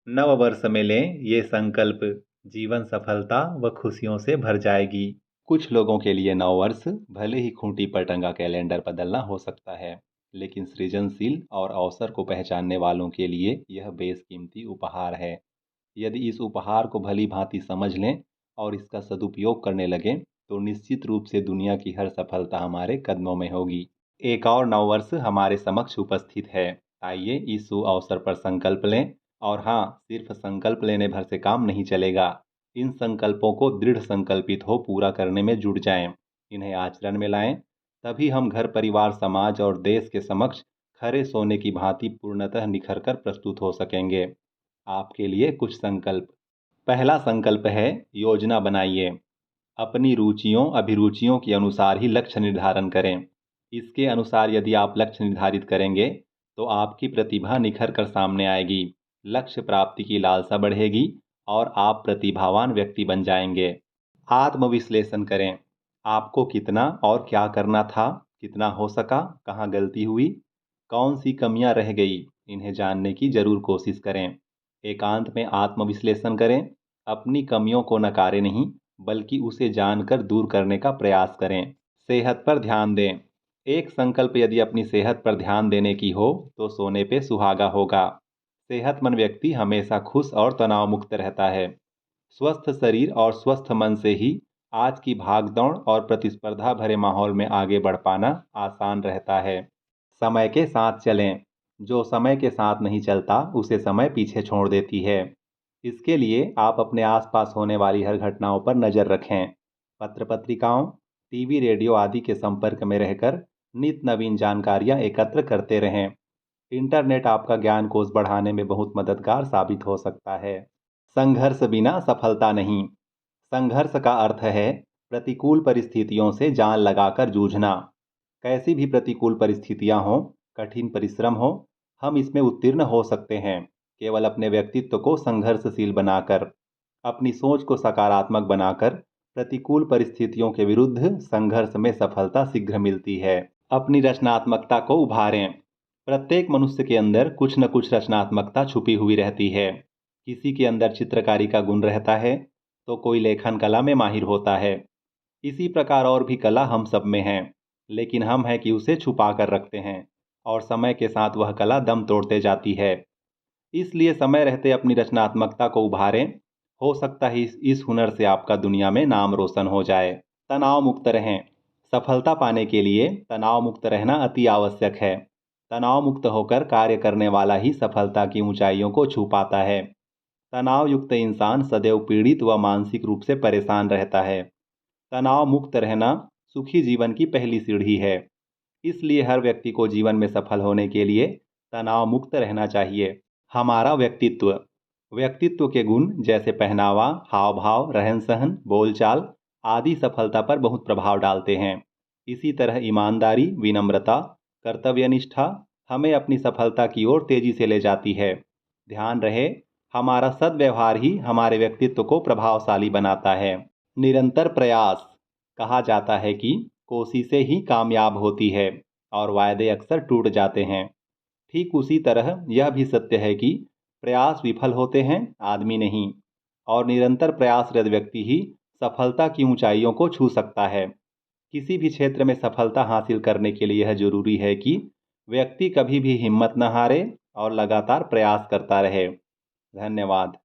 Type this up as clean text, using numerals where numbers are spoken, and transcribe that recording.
नव वर्ष में लें ये संकल्प, जीवन सफलता व खुशियों से भर जाएगी। कुछ लोगों के लिए नव वर्ष भले ही खूंटी पर टंगा कैलेंडर बदलना हो सकता है, लेकिन सृजनशील और अवसर को पहचानने वालों के लिए यह बेशकीमती उपहार है। यदि इस उपहार को भली भांति समझ लें और इसका सदुपयोग करने लगें, तो निश्चित रूप से दुनिया की हर सफलता हमारे कदमों में होगी। एक और नव वर्ष हमारे समक्ष उपस्थित है। आइए इस शुभ अवसर पर संकल्प लें। और हाँ, सिर्फ संकल्प लेने भर से काम नहीं चलेगा। इन संकल्पों को दृढ़ संकल्पित हो पूरा करने में जुट जाएं, इन्हें आचरण में लाएं। तभी हम घर परिवार समाज और देश के समक्ष खरे सोने की भांति पूर्णतः निखर कर प्रस्तुत हो सकेंगे। आपके लिए कुछ संकल्प। पहला संकल्प है, योजना बनाइए। अपनी रुचियों अभिरुचियों के अनुसार ही लक्ष्य निर्धारण करें। इसके अनुसार यदि आप लक्ष्य निर्धारित करेंगे तो आपकी प्रतिभा निखर कर सामने आएगी, लक्ष्य प्राप्ति की लालसा बढ़ेगी और आप प्रतिभावान व्यक्ति बन जाएंगे। आत्मविश्लेषण करें। आपको कितना और क्या करना था, कितना हो सका, कहाँ गलती हुई, कौन सी कमियां रह गई, इन्हें जानने की जरूर कोशिश करें। एकांत में आत्मविश्लेषण करें। अपनी कमियों को नकारें नहीं, बल्कि उसे जानकर दूर करने का प्रयास करें। सेहत पर ध्यान दें। एक संकल्प यदि अपनी सेहत पर ध्यान देने की हो तो सोने पे सुहागा होगा। सेहतमंद व्यक्ति हमेशा खुश और तनाव मुक्त रहता है। स्वस्थ शरीर और स्वस्थ मन से ही आज की भागदौड़ और प्रतिस्पर्धा भरे माहौल में आगे बढ़ पाना आसान रहता है। समय के साथ चलें। जो समय के साथ नहीं चलता उसे समय पीछे छोड़ देती है। इसके लिए आप अपने आसपास होने वाली हर घटनाओं पर नज़र रखें। पत्र पत्रिकाओं, टीवी रेडियो आदि के संपर्क में रहकर नित नवीन जानकारियां एकत्र करते रहें। इंटरनेट आपका ज्ञान कोश बढ़ाने में बहुत मददगार साबित हो सकता है। संघर्ष बिना सफलता नहीं। संघर्ष का अर्थ है प्रतिकूल परिस्थितियों से जान लगाकर जूझना। कैसी भी प्रतिकूल परिस्थितियां हों, कठिन परिश्रम हो, हम इसमें उत्तीर्ण हो सकते हैं, केवल अपने व्यक्तित्व को संघर्षशील बनाकर, अपनी सोच को सकारात्मक बनाकर। प्रतिकूल परिस्थितियों के विरुद्ध संघर्ष में सफलता शीघ्र मिलती है। अपनी रचनात्मकता को उभारें। प्रत्येक मनुष्य के अंदर कुछ न कुछ रचनात्मकता छुपी हुई रहती है। किसी के अंदर चित्रकारी का गुण रहता है तो कोई लेखन कला में माहिर होता है। इसी प्रकार और भी कला हम सब में है, लेकिन हम है कि उसे छुपा कर रखते हैं और समय के साथ वह कला दम तोड़ते जाती है। इसलिए समय रहते अपनी रचनात्मकता को उभारें। हो सकता है इस हुनर से आपका दुनिया में नाम रोशन हो जाए। तनाव मुक्त रहें। सफलता पाने के लिए तनाव मुक्त रहना अति आवश्यक है। तनाव मुक्त होकर कार्य करने वाला ही सफलता की ऊंचाइयों को छू पाता है। तनाव युक्त इंसान सदैव पीड़ित व मानसिक रूप से परेशान रहता है। तनाव मुक्त रहना सुखी जीवन की पहली सीढ़ी है। इसलिए हर व्यक्ति को जीवन में सफल होने के लिए तनाव मुक्त रहना चाहिए। हमारा व्यक्तित्व। व्यक्तित्व के गुण जैसे पहनावा, हाव भाव, रहन सहन, बोलचाल आदि सफलता पर बहुत प्रभाव डालते हैं। इसी तरह ईमानदारी, विनम्रता, कर्तव्यनिष्ठा हमें अपनी सफलता की ओर तेजी से ले जाती है। ध्यान रहे, हमारा सद्व्यवहार ही हमारे व्यक्तित्व को प्रभावशाली बनाता है। निरंतर प्रयास। कहा जाता है कि कोशिशें ही कामयाब होती है और वायदे अक्सर टूट जाते हैं। ठीक उसी तरह यह भी सत्य है कि प्रयास विफल होते हैं, आदमी नहीं। और निरंतर प्रयासरत व्यक्ति ही सफलता की ऊंचाइयों को छू सकता है। किसी भी क्षेत्र में सफलता हासिल करने के लिए यह जरूरी है कि व्यक्ति कभी भी हिम्मत न हारे और लगातार प्रयास करता रहे। धन्यवाद।